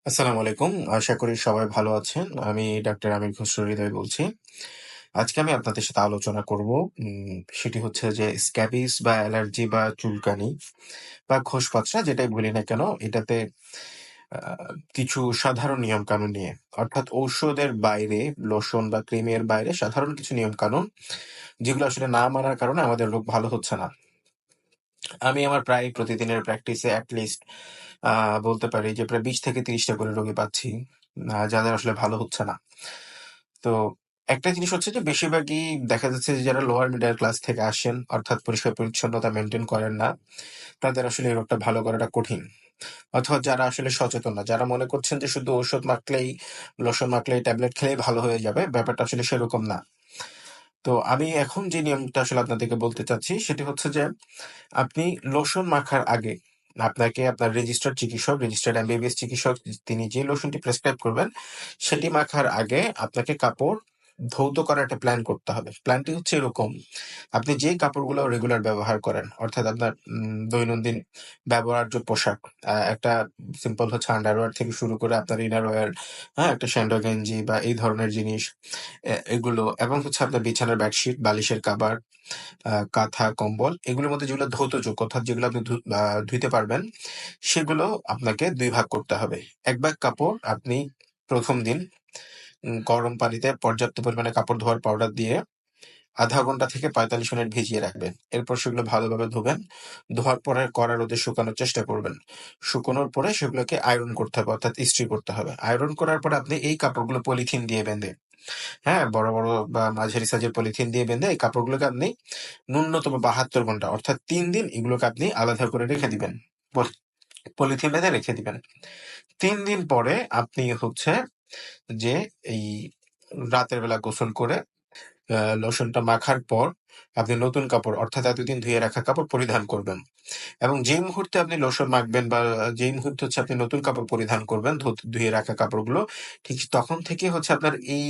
আসসালামু আলাইকুম। আশা করি সবাই ভালো আছেন। আমি ডাক্তার আমির খসরু হৃদয় বলছি। আজকে আমি আপনাদের সাথে আলোচনা করব। সেটি হচ্ছে যে স্ক্যাবিস বা অ্যালার্জি বা চুলকানি বা খোসপচরা যেটাই বলি না কেন, এটাতে আ কিছু সাধারণ নিয়মকানুন নিয়ে। অর্থাৎ ঔষধের বাইরে, লোশন বা ক্রিমের বাইরে সাধারণ কিছু নিয়মকানুন যেগুলো আসলে না মানার কারণে আমাদের রোগ ভালো হচ্ছে না। আমি আমার প্রায় প্রতিদিনের প্র্যাকটিসে এট লিস্ট আ বলতে পারি যে প্রায় ২০ থেকে ৩০ টা করে রোগী পাচ্ছি। যাদের আসলে ভালো হচ্ছে না। তো একটা জিনিস হচ্ছে যে বেশিরভাগই দেখা যাচ্ছে যে যারা লোয়ার মিডল ক্লাস থেকে আসেন, অর্থাৎ পরিষ্কার-পরিচ্ছন্নতা মেইনটেইন করেন না, তাদের আসলে এই রোগটা ভালো করাটা কঠিন। অথবা যারা আসলে সচেতন না, যারা মনে করছেন যে শুধু ঔষধ মাখলেই, লোশন মাখলেই, ট্যাবলেট খেলেই ভালো হয়ে যাবে, ব্যাপারটা আসলে সেরকম না। তো আমি এখন যে নিয়মটা আসলে আপনাদেরকে বলতে চাচ্ছি সেটি হচ্ছে যে আপনি লোশন মাখার আগে আপনাকে আপনার রেজিস্টার্ড চিকিৎসক, রেজিস্টার্ড এমবিবিএস চিকিৎসক তিনি যে লোশনটি প্রেসক্রাইব করবেন, সেটি মাখার আগে আপনাকে কাপড় ধৌত করার একটা প্ল্যান করতে হবে। প্ল্যানটি হচ্ছে এরকম, আপনি যে কাপড়গুলো রেগুলার ব্যবহার করেন, অর্থাৎ আপনার দৈনন্দিন ব্যবহার্য পোশাক, একটা সিম্পল হচ্ছে আন্ডারওয়্যার থেকে শুরু করে আপনার ইনারওয়্যার, হ্যাঁ? একটা স্যান্ডো গেঞ্জি বা এই ধরনের জিনিস, এগুলো এবং হচ্ছে আপনার বিছানার বেডশিট, বালিশের কাভার, কাঁথা, কম্বল এগুলোর মধ্যে যেগুলো ধৌতযোগ্য অর্থাৎ যেগুলো আপনি ধুইতে পারবেন, সেগুলো আপনাকে ২ ভাগ করতে হবে। ১ ভাগ কাপড় আপনি ১ম দিন গরম পানিতে পর্যাপ্ত পরিমাণে কাপড় ধোয়ার পাউডার দিয়ে ০.৫ ঘন্টা থেকে ৪৫ মিনিট ভিজিয়ে রাখবেন। এরপর সেগুলো ভালোভাবে ধুবেন। ধোয়ার পরে কড়া রোদে শুকানোর চেষ্টা করবেন। শুকানোর পরে সেগুলোকে আয়রন করতে হবে, অর্থাৎ ইস্ত্রি করতে হবে। আয়রন করার পরে আপনি এই কাপড়গুলো পলিথিন দিয়ে বেঁধে, হ্যাঁ? বড়, বড় বা মাঝারি সাইজের পলিথিন দিয়ে বেঁধে এই কাপড়গুলোকে আপনি ন্যূনতম ৭২ ঘন্টা অর্থাৎ ৩ দিন এগুলোকে আপনি আলাদা করে রেখে দিবেন। পলিথিন বেঁধে রেখে দিবেন। ৩ দিন পরে আপনি হচ্ছে যে এই রাতের বেলা গোসল করে লোশনটা মাখার পর আপনি নতুন কাপড় অর্থাৎ এতদিন ধুয়ে রাখা কাপড় পরিধান করবেন। এবং যেই মুহূর্তে আপনি লোশন মাখবেন বা যেই মুহূর্তে হচ্ছে আপনি নতুন কাপড় পরিধান করবেন, ধুয়ে রাখা কাপড়গুলো, ঠিক তখন থেকে হচ্ছে আপনার এই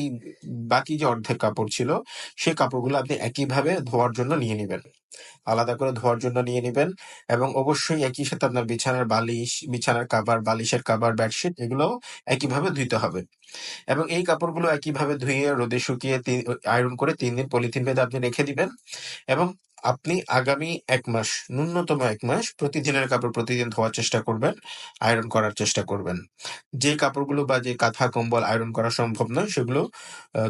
বাকি যে অর্ধেক কাপড় ছিল, সেই কাপড়গুলো আপনি একইভাবে ধোয়ার জন্য নিয়ে নিবেন। আলাদা করে ধোয়ার জন্য নিয়ে নিবেন এবং অবশ্যই একই সাথে আপনার বিছানার বালিশ, বিছানার কাভার, বালিশের কাভার, বেডশিট এগুলোও একইভাবে ধুইতে হবে। এবং এই কাপড়গুলো একইভাবে ধুয়ে রোদে শুকিয়ে আয়রন করে ৩ দিন পলিথিন বেঁধে আপনি রেখে দিবেন এবং আপনি আগামী ১ মাস, ন্যূনতম ১ মাস প্রতিদিনের কাপড় প্রতিদিন ধোয়ার চেষ্টা করবেন, আয়রন করার চেষ্টা করবেন। যে কাপড়গুলো বা যে কাঁথা, কম্বল আয়রন করা সম্ভব নয় সেগুলো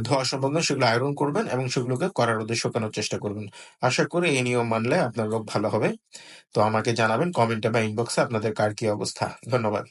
ধোয়া সম্ভব নয় সেগুলো আয়রন করবেন এবং সেগুলোকে কড়া রোদে শুকানোর চেষ্টা করবেন। আশা করি এই নিয়ম মানলে আপনার রোগ ভালো হবে। তো আমাকে জানাবেন কমেন্টে বা ইনবক্সে আপনাদের কার কি অবস্থা। ধন্যবাদ।